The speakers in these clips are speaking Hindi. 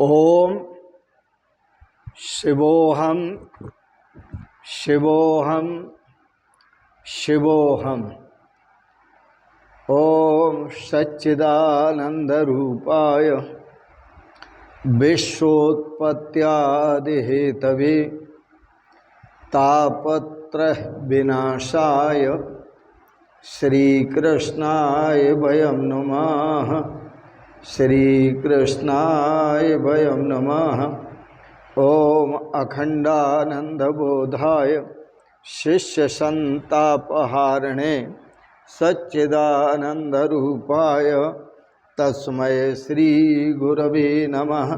ओम शिवोहम शिवोहम शिवोहम। ओम सच्चिदानंद रूपाय विश्वोत्पत्त्यादिहेतवे तापत्रय विनाशाय श्रीकृष्णाय वयं नमः। श्रीकृष्णाय वयं नमः। ओम अखंडानंदबोधाय शिष्यसंतापहारिणे सच्चिदानंदरूपाय तस्मै श्री गुरवे नमः।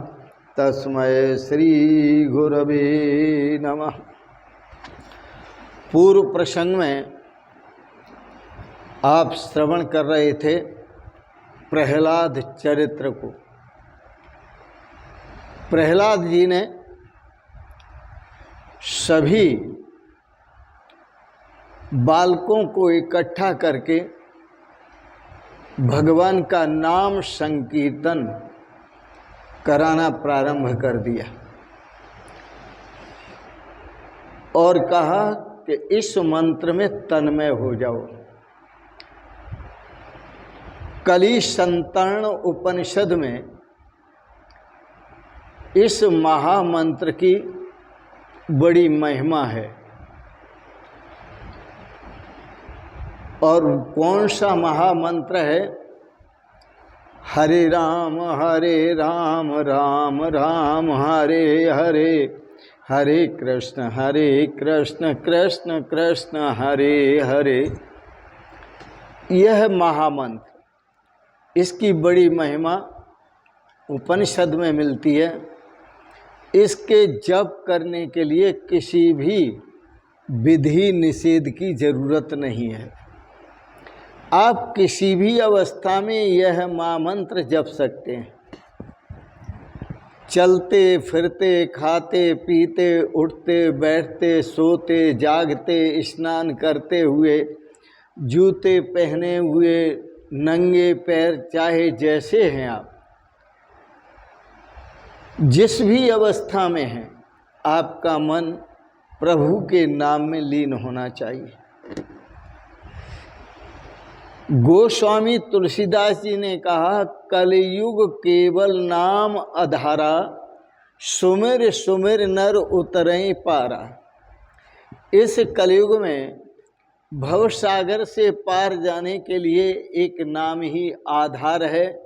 तस्मै श्री गुरवे नमः। पूर्व प्रसंग में आप श्रवण कर रहे थे प्रहलाद चरित्र को। प्रहलाद जी ने सभी बालकों को इकट्ठा करके भगवान का नाम संकीर्तन कराना प्रारंभ कर दिया और कहा कि इस मंत्र में तन्मय हो जाओ। कली संतरण उपनिषद में इस महामंत्र की बड़ी महिमा है। और कौन सा महामंत्र है? हरे राम राम राम हरे हरे, हरे कृष्ण कृष्ण कृष्ण हरे हरे। यह महामंत्र, इसकी बड़ी महिमा उपनिषद में मिलती है। इसके जप करने के लिए किसी भी विधि निषेध की जरूरत नहीं है। आप किसी भी अवस्था में यह महामंत्र जप सकते हैं। चलते फिरते, खाते पीते, उठते बैठते, सोते जागते, स्नान करते हुए, जूते पहने हुए, नंगे पैर, चाहे जैसे हैं आप, जिस भी अवस्था में हैं, आपका मन प्रभु के नाम में लीन होना चाहिए। गोस्वामी तुलसीदास जी ने कहा, कलयुग केवल नाम आधारा, सुमिर सुमिर नर उतरई पारा। इस कलयुग में भवसागर से पार जाने के लिए एक नाम ही आधार है,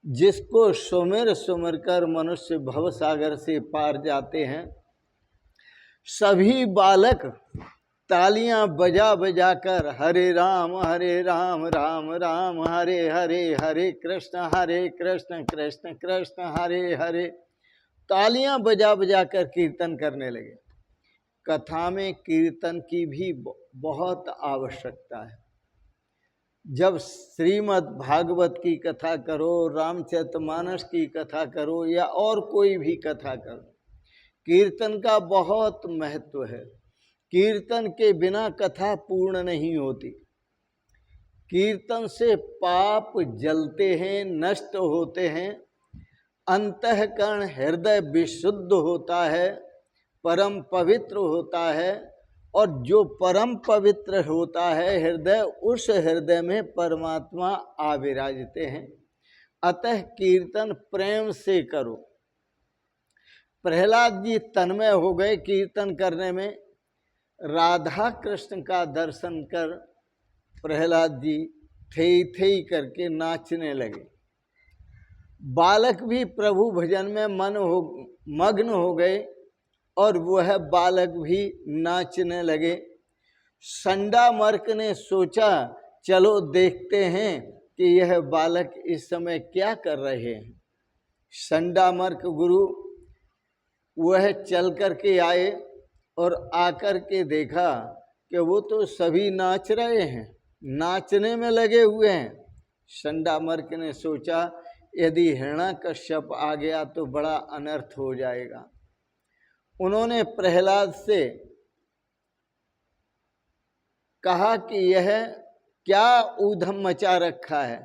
जिसको सुमिर सुमिर कर मनुष्य भवसागर से पार जाते हैं। सभी बालक तालियां बजा बजा कर हरे राम राम राम हरे हरे, हरे कृष्ण कृष्ण कृष्ण हरे हरे, तालियां बजा बजा कर कीर्तन करने लगे। कथा में कीर्तन की भी बहुत आवश्यकता है। जब श्रीमद् भागवत की कथा करो, रामचरितमानस की कथा करो या और कोई भी कथा करो, कीर्तन का बहुत महत्व है। कीर्तन के बिना कथा पूर्ण नहीं होती। कीर्तन से पाप जलते हैं, नष्ट होते हैं, अंतःकरण हृदय विशुद्ध होता है, परम पवित्र होता है। और जो परम पवित्र होता है हृदय, उस हृदय में परमात्मा आविराजते हैं। अतः कीर्तन प्रेम से करो। प्रहलाद जी तन्मय हो गए कीर्तन करने में। राधा कृष्ण का दर्शन कर प्रहलाद जी थेई थेई करके नाचने लगे। बालक भी प्रभु भजन में मग्न हो गए और वह बालक भी नाचने लगे। संडामर्क ने सोचा, चलो देखते हैं कि यह बालक इस समय क्या कर रहे हैं। संडामर्क गुरु वह चल कर के आए और आकर के देखा कि वो तो सभी नाच रहे हैं, नाचने में लगे हुए हैं। संडामर्क ने सोचा, यदि हिरण्याकश्यप आ गया तो बड़ा अनर्थ हो जाएगा। उन्होंने प्रहलाद से कहा कि यह क्या ऊधम मचा रखा है।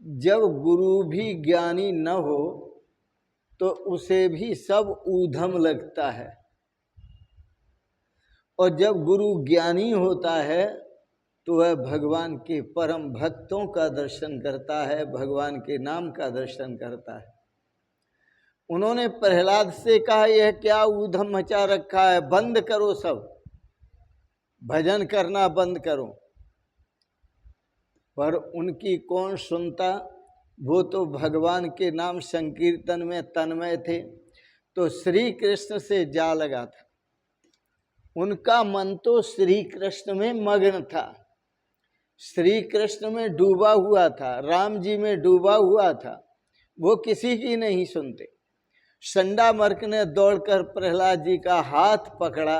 जब गुरु भी ज्ञानी न हो तो उसे भी सब ऊधम लगता है, और जब गुरु ज्ञानी होता है तो वह भगवान के परम भक्तों का दर्शन करता है, भगवान के नाम का दर्शन करता है। उन्होंने प्रहलाद से कहा, यह क्या ऊधम मचा रखा है, बंद करो, सब भजन करना बंद करो। पर उनकी कौन सुनता, वो तो भगवान के नाम संकीर्तन में तन्मय थे। तो श्री कृष्ण से जा लगा था, उनका मन तो श्री कृष्ण में मग्न था, श्री कृष्ण में डूबा हुआ था, राम जी में डूबा हुआ था, वो किसी की नहीं सुनते। संडामर्क ने दौड़कर प्रहलाद जी का हाथ पकड़ा,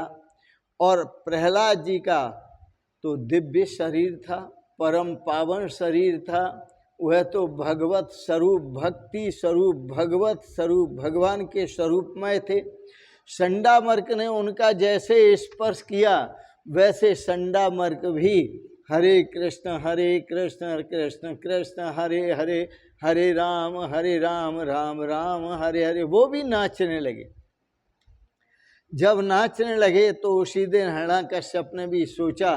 और प्रहलाद जी का तो दिव्य शरीर था, परम पावन शरीर था, वह तो भगवत स्वरूप, भक्ति स्वरूप, भगवत स्वरूप, भगवान के स्वरूप में थे। संडामर्क ने उनका जैसे स्पर्श किया, वैसे संडामर्क भी हरे कृष्ण कृष्ण कृष्ण हरे हरे, हरे राम राम राम हरे हरे, वो भी नाचने लगे। जब नाचने लगे तो उसी दिन हिरण्यकश्यप ने भी सोचा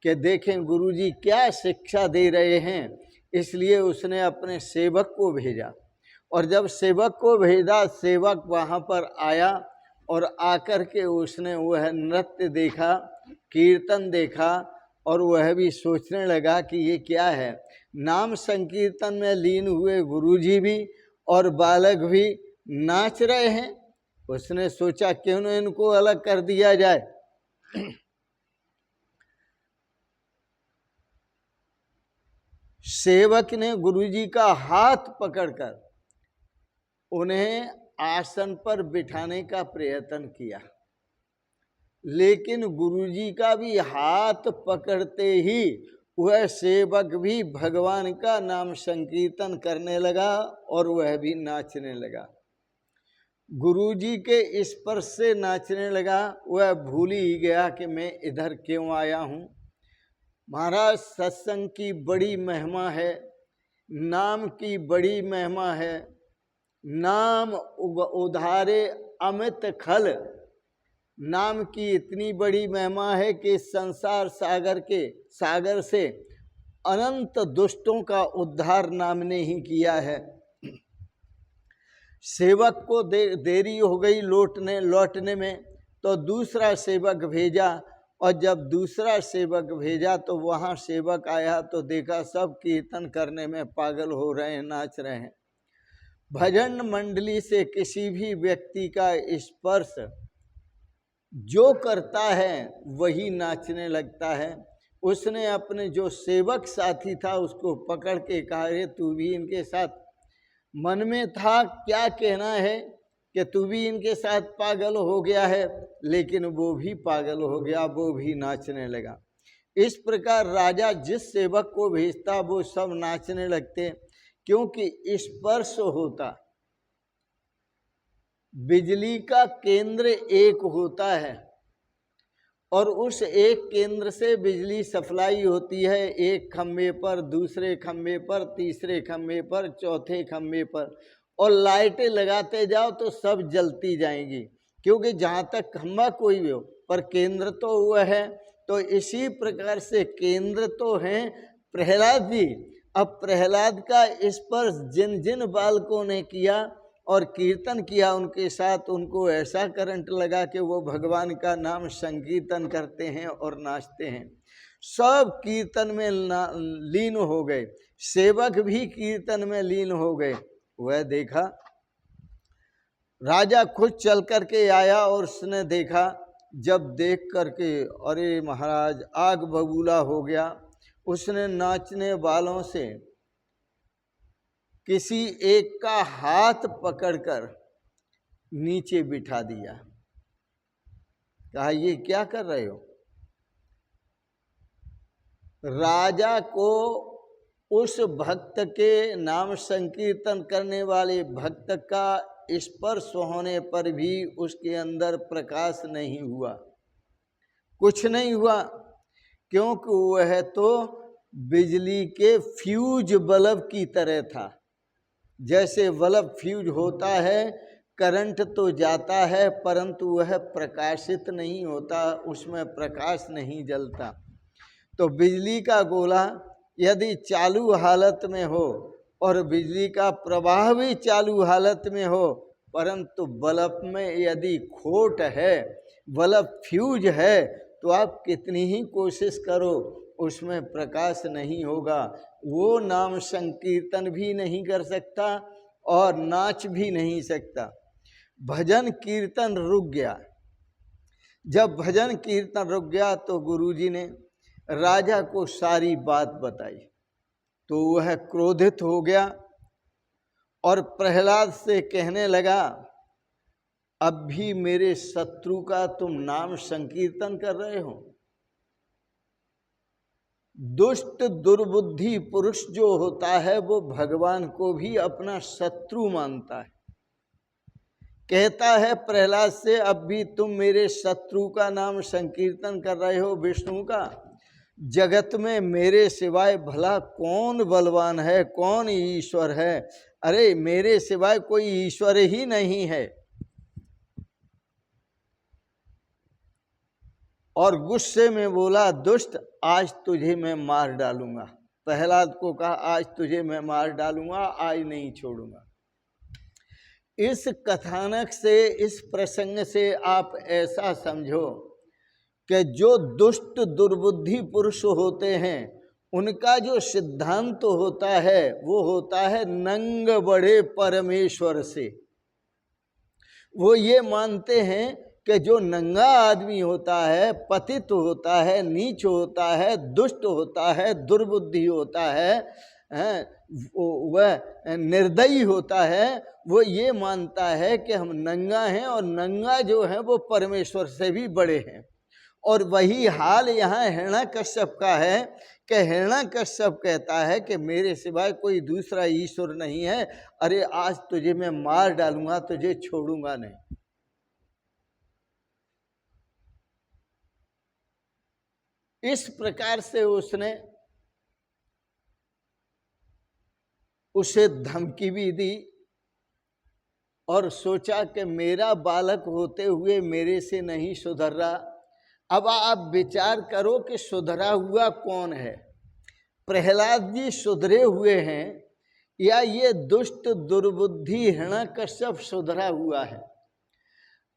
कि देखें गुरुजी क्या शिक्षा दे रहे हैं, इसलिए उसने अपने सेवक को भेजा। और जब सेवक को भेजा, सेवक वहाँ पर आया, और आकर के उसने वह नृत्य देखा, कीर्तन देखा, और वह भी सोचने लगा कि ये क्या है। नाम संकीर्तन में लीन हुए गुरुजी भी और बालक भी नाच रहे हैं। उसने सोचा क्यों न इनको अलग कर दिया जाए। सेवक ने गुरुजी का हाथ पकड़कर उन्हें आसन पर बिठाने का प्रयत्न किया, लेकिन गुरुजी का भी हाथ पकड़ते ही वह सेवक भी भगवान का नाम संकीर्तन करने लगा और वह भी नाचने लगा। गुरुजी के स्पर्श से नाचने लगा, वह भूल ही गया कि मैं इधर क्यों आया हूँ। महाराज, सत्संग की बड़ी महिमा है, नाम की बड़ी महिमा है। नाम उधारे अमित खल, नाम की इतनी बड़ी महिमा है कि संसार सागर से अनंत दुष्टों का उद्धार नाम ने ही किया है। सेवक को देरी हो गई लौटने में, तो दूसरा सेवक भेजा, और जब दूसरा सेवक भेजा तो वहाँ सेवक आया तो देखा सब कीर्तन करने में पागल हो रहे हैं, नाच रहे हैं। भजन मंडली से किसी भी व्यक्ति का स्पर्श जो करता है वही नाचने लगता है। उसने अपने जो सेवक साथी था उसको पकड़ के कहा, रे तू भी इनके साथ, मन में था क्या कहना है कि तू भी इनके साथ पागल हो गया है, लेकिन वो भी पागल हो गया, वो भी नाचने लगा। इस प्रकार राजा जिस सेवक को भेजता वो सब नाचने लगते, क्योंकि स्पर्श होता। बिजली का केंद्र एक होता है और उस एक केंद्र से बिजली सप्लाई होती है, एक खंभे पर, दूसरे खंभे पर, तीसरे खंभे पर, चौथे खंभे पर, और लाइटें लगाते जाओ तो सब जलती जाएंगी, क्योंकि जहाँ तक खंभा कोई भी हो पर केंद्र तो हुआ है। तो इसी प्रकार से केंद्र तो हैं प्रहलाद जी। अब प्रहलाद का स्पर्श जिन जिन बालकों ने किया और कीर्तन किया उनके साथ, उनको ऐसा करंट लगा कि वो भगवान का नाम संकीर्तन करते हैं और नाचते हैं। सब कीर्तन में लीन हो गए, सेवक भी कीर्तन में लीन हो गए। वह देखा, राजा खुद चल करके आया और उसने देखा, जब देख करके अरे महाराज आग बबूला हो गया। उसने नाचने वालों से किसी एक का हाथ पकड़कर नीचे बिठा दिया। कहा, ये क्या कर रहे हो? राजा को उस भक्त के नाम संकीर्तन करने वाले भक्त का स्पर्श होने पर भी उसके अंदर प्रकाश नहीं हुआ, कुछ नहीं हुआ, क्योंकि वह तो बिजली के फ्यूज बल्ब की तरह था। जैसे बल्ब फ्यूज होता है, करंट तो जाता है परंतु वह प्रकाशित नहीं होता, उसमें प्रकाश नहीं जलता। तो बिजली का गोला यदि चालू हालत में हो और बिजली का प्रवाह भी चालू हालत में हो, परंतु बल्ब में यदि खोट है, बल्ब फ्यूज है, तो आप कितनी ही कोशिश करो उसमें प्रकाश नहीं होगा। वो नाम संकीर्तन भी नहीं कर सकता और नाच भी नहीं सकता। भजन कीर्तन रुक गया। जब भजन कीर्तन रुक गया तो गुरुजी ने राजा को सारी बात बताई, तो वह क्रोधित हो गया और प्रहलाद से कहने लगा, अब भी मेरे शत्रु का तुम नाम संकीर्तन कर रहे हो। दुष्ट दुर्बुद्धि पुरुष जो होता है वो भगवान को भी अपना शत्रु मानता है। कहता है प्रहलाद से, अब भी तुम मेरे शत्रु का नाम संकीर्तन कर रहे हो, विष्णु का। जगत में मेरे सिवाय भला कौन बलवान है, कौन ईश्वर है? अरे मेरे सिवाय कोई ईश्वर ही नहीं है। और गुस्से में बोला, दुष्ट, आज तुझे मैं मार डालूंगा। प्रहलाद को कहा, आज तुझे मैं मार डालूंगा, आज नहीं छोड़ूंगा। इस कथानक से, इस प्रसंग से आप ऐसा समझो कि जो दुष्ट दुर्बुद्धि पुरुष होते हैं उनका जो सिद्धांत होता है वो होता है नंग बड़े परमेश्वर से। वो ये मानते हैं कि जो नंगा आदमी होता है, पतित होता है, नीच होता है, दुष्ट होता है, दुर्बुद्धि होता है, वह निर्दयी होता है, वो ये मानता है कि हम नंगा हैं और नंगा जो है वो परमेश्वर से भी बड़े हैं। और वही हाल यहाँ हिरण्यकश्यप का है कि हिरण्यकश्यप कहता है कि मेरे सिवाय कोई दूसरा ईश्वर नहीं है। अरे आज तुझे मैं मार डालूंगा, तुझे छोड़ूंगा नहीं। इस प्रकार से उसने उसे धमकी भी दी और सोचा कि मेरा बालक होते हुए मेरे से नहीं सुधर रहा। अब आप विचार करो कि सुधरा हुआ कौन है? प्रहलाद जी सुधरे हुए हैं या ये दुष्ट दुर्बुद्धि हिरण्यकश्यप सुधरा हुआ है?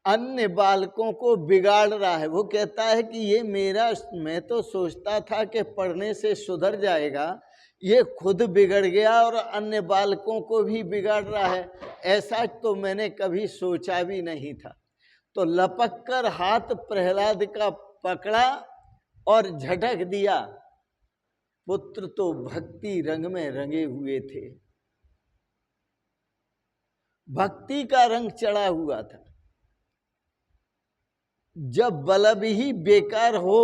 अन्य बालकों को बिगाड़ रहा है। वो कहता है कि ये मेरा, मैं तो सोचता था कि पढ़ने से सुधर जाएगा, ये खुद बिगड़ गया और अन्य बालकों को भी बिगाड़ रहा है। ऐसा तो मैंने कभी सोचा भी नहीं था। तो लपक कर हाथ प्रहलाद का पकड़ा और झटक दिया। पुत्र तो भक्ति रंग में रंगे हुए थे, भक्ति का रंग चढ़ा हुआ था। जब बल्ब ही बेकार हो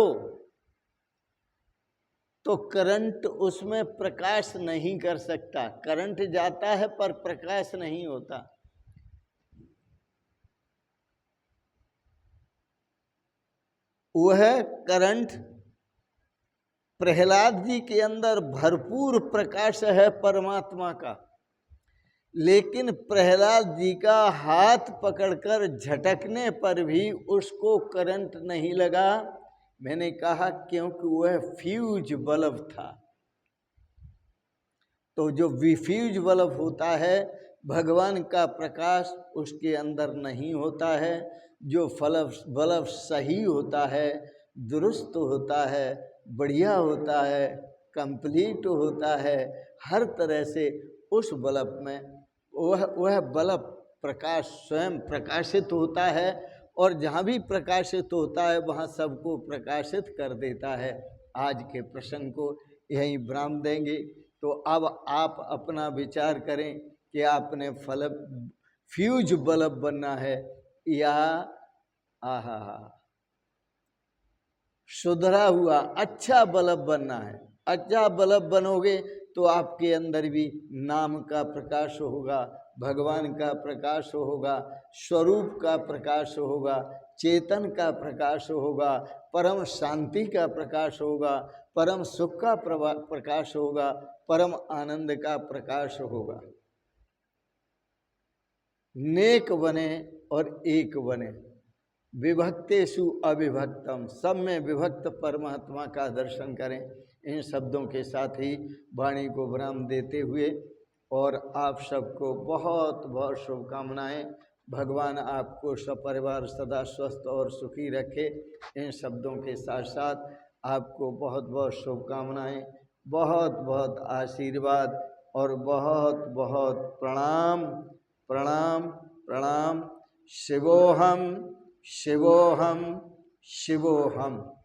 तो करंट उसमें प्रकाश नहीं कर सकता। करंट जाता है पर प्रकाश नहीं होता। वह करंट प्रहलाद जी के अंदर भरपूर प्रकाश है परमात्मा का, लेकिन प्रहलाद जी का हाथ पकड़कर झटकने पर भी उसको करंट नहीं लगा। मैंने कहा क्योंकि वह फ्यूज बल्ब था। तो जो विफ्यूज बल्ब होता है, भगवान का प्रकाश उसके अंदर नहीं होता है। जो बल्ब सही होता है, दुरुस्त होता है, बढ़िया होता है, कंप्लीट होता है, हर तरह से उस बल्ब में वह बल्ब प्रकाश स्वयं प्रकाशित होता है और जहाँ भी प्रकाशित होता है वहाँ सबको प्रकाशित कर देता है। आज के प्रसंग को यहीं विराम देंगे। तो अब आप अपना विचार करें कि आपने फ्यूज बल्ब बनना है या सुधरा हुआ अच्छा बल्ब बनना है। अच्छा बल्ब बनोगे तो आपके अंदर भी नाम का प्रकाश होगा, भगवान का प्रकाश होगा, स्वरूप का प्रकाश होगा, चेतन का प्रकाश होगा, परम शांति का प्रकाश होगा, परम सुख का प्रकाश होगा, परम आनंद का प्रकाश होगा। नेक बने और एक बने, विभक्तेषु अविभक्तम, सब में विभक्त परमात्मा का दर्शन करें। इन शब्दों के साथ ही वाणी को विराम देते हुए और आप सबको बहुत बहुत शुभकामनाएं। भगवान आपको सपरिवार सदा स्वस्थ और सुखी रखे। इन शब्दों के साथ साथ आपको बहुत बहुत शुभकामनाएं, बहुत बहुत आशीर्वाद और बहुत बहुत प्रणाम प्रणाम प्रणाम। शिवोहम शिवोहम शिवोहम।